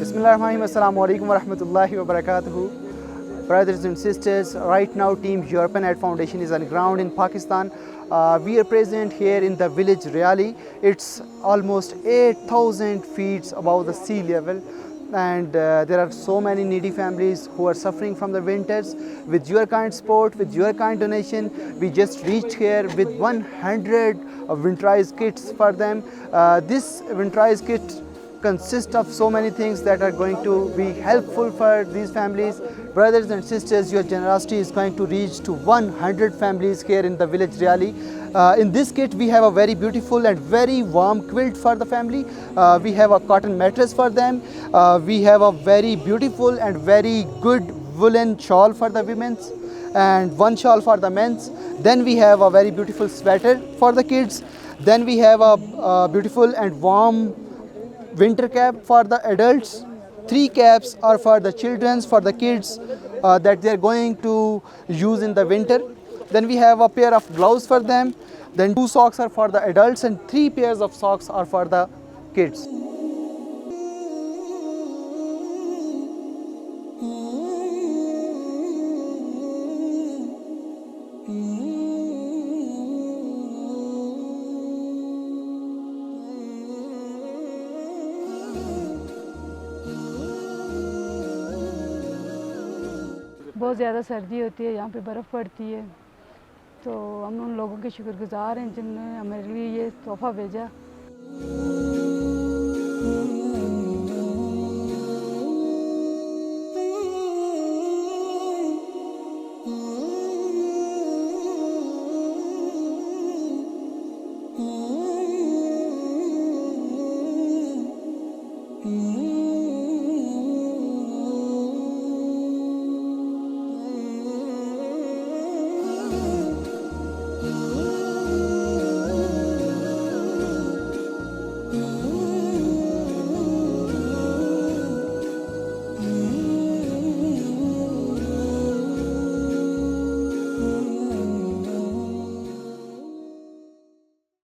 Bismillahirrahmanirrahim. Assalamu alaikum wa rahmatullahi wa barakatuhu. Brothers and sisters, right now Team European Aid Foundation is on ground in Pakistan. We are present here in the village Riali. It's almost 8,000 feet above the sea level, and there are so many needy families who are suffering from the winters. With your kind support, with your kind donation, we just reached here with 100 winterized kits for them. This winterized kit consist of so many things that are going to be helpful for these families. Brothers and sisters, your generosity is going to reach to 100 families here in the village Riali. In this kit we have a very beautiful and very warm quilt for the family. We have a cotton mattress for them. We have a very beautiful and very good woolen shawl for the women's, and one shawl for the men's. Then we have a very beautiful sweater for the kids. Then we have a beautiful and warm winter cap for the adults. 3 caps are for the children's, for the kids that they are going to use in the winter. Then we have a pair of gloves for them. Then 2 socks are for the adults and 3 pairs of socks are for the kids. बहुत ज़्यादा सर्दी होती है, यहाँ पे बर्फ़ पड़ती है, तो हम उन लोगों के शुक्रगुज़ार हैं जिन्होंने हमारे लिए ये तोहफ़ा भेजा।